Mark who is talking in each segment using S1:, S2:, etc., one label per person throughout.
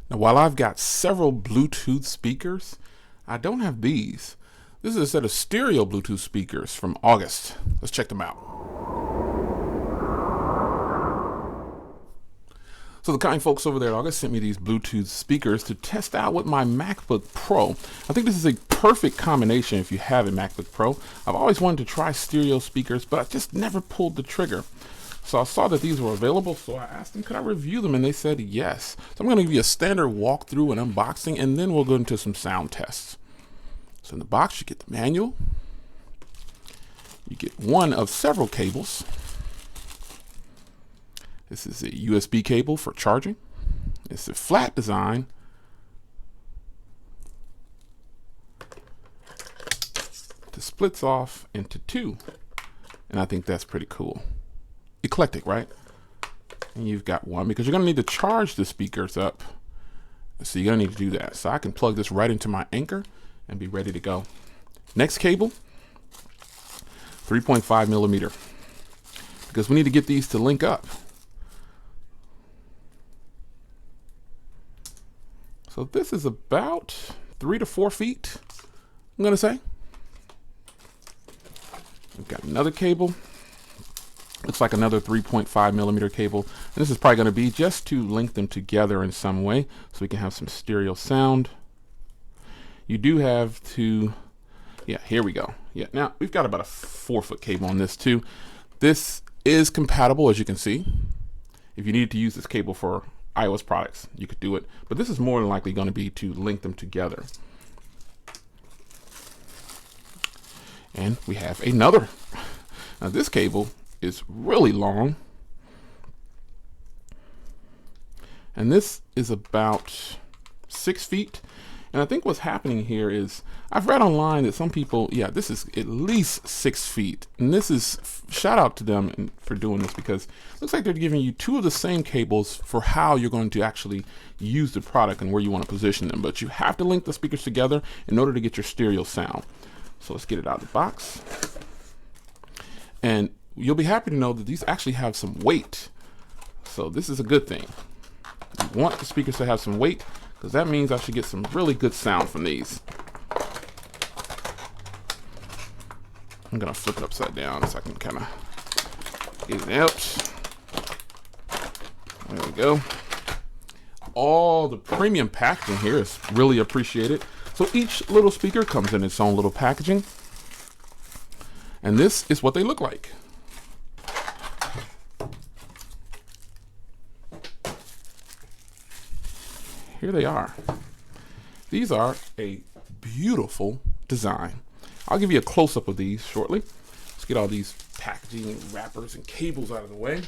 S1: Now, while I've got several Bluetooth speakers, I don't have these. This is a set of stereo Bluetooth speakers from August. Let's check them out. So the kind folks over there at August sent me these Bluetooth speakers to test out with my MacBook Pro. I think this is a perfect combination if you have a MacBook Pro. I've always wanted to try stereo speakers, but I just never pulled the trigger. So I saw that these were available, so I asked them, could I review them? And they said yes. So I'm going to give you a standard walkthrough and unboxing, and then we'll go into some sound tests. So in the box, you get the manual. You get one of several cables. This is a USB cable for charging. It's a flat design. It splits off into two, and I think that's pretty cool. Eclectic, right? And you've got one because you're going to need to charge the speakers up. So you're going to need to do that. So I can plug this right into my Anchor and be ready to go. Next cable, 3.5 millimeter, because we need to get these to link up. So this is about 3 to 4 feet, I'm going to say. We've got another cable. Looks like another 3.5 millimeter cable. And this is probably going to be just to link them together in some way so we can have some stereo sound. You do have to, yeah, here we go. Yeah, now we've got about a 4-foot cable on this too. This is compatible, as you can see. If you needed to use this cable for iOS products, you could do it. But this is more than likely going to be to link them together. And we have another. Now this cable is really long, and this is about 6 feet. And I think what's happening here is I've read online that some people, yeah, this is at least 6 feet, and this is, shout out to them for doing this, because it looks like they're giving you two of the same cables for how you're going to actually use the product and where you want to position them. But you have to link the speakers together in order to get your stereo sound. So let's get it out of the box. And you'll be happy to know that these actually have some weight. So this is a good thing. You want the speakers to have some weight, because that means I should get some really good sound from these. I'm gonna flip it upside down so I can kind of get it out. There we go. All the premium packaging here is really appreciated. So each little speaker comes in its own little packaging. And this is what they look like. Here they are. These are a beautiful design. I'll give you a close-up of these shortly. Let's get all these packaging and wrappers and cables out of the way.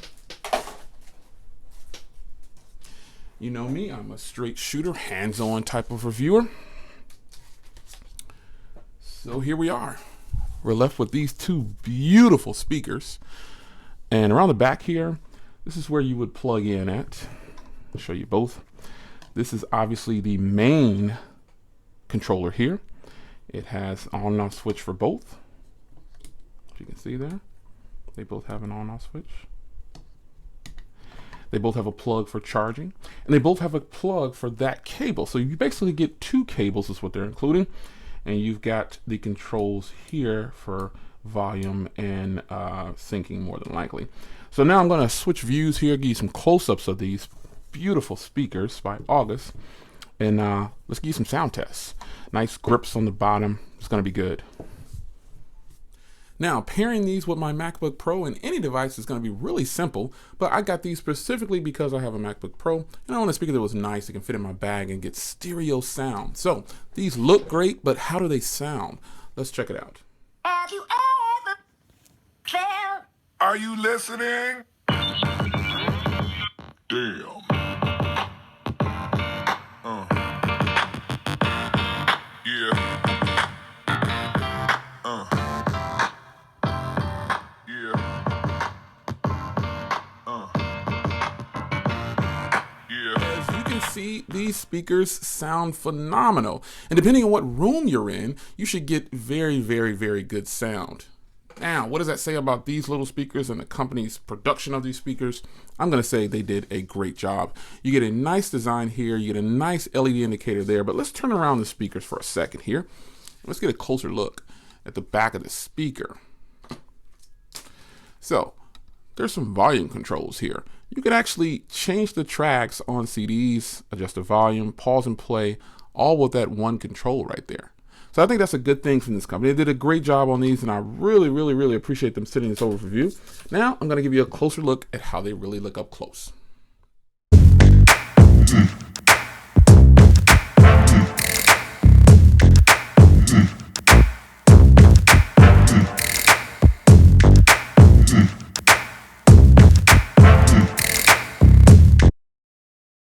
S1: You know me, I'm a straight shooter, hands-on type of reviewer. So here we are. We're left with these two beautiful speakers. And around the back here, this is where you would plug in at. I'll show you both. This is obviously the main controller here. It has on and off switch for both. As you can see there, they both have an on and off switch. They both have a plug for charging, and they both have a plug for that cable. So you basically get two cables is what they're including. And you've got the controls here for volume and syncing, more than likely. So now I'm going to switch views here, give you some close-ups of these beautiful speakers by August, and let's give you some sound tests. Nice grips on the bottom. It's going to be good. Now, pairing these with my MacBook Pro and any device is going to be really simple, but I got these specifically because I have a MacBook Pro and I want a speaker that was nice, that can fit in my bag and get stereo sound. So these look great, but how do they sound? Let's check it out.
S2: Have you ever felt?
S3: Are you listening? Damn. Yeah.
S1: See, these speakers sound phenomenal, and depending on what room you're in, you should get very, very, very good sound. Now, what does that say about these little speakers and the company's production of these speakers? I'm going to say they did a great job. You get a nice design here, you get a nice LED indicator there, but let's turn around the speakers for a second here. Let's get a closer look at the back of the speaker. So, there's some volume controls here. You can actually change the tracks on CDs, adjust the volume, pause and play, all with that one control right there. So I think that's a good thing from this company. They did a great job on these, and I really, really, really appreciate them sending this over for review. Now I'm going to give you a closer look at how they really look up close.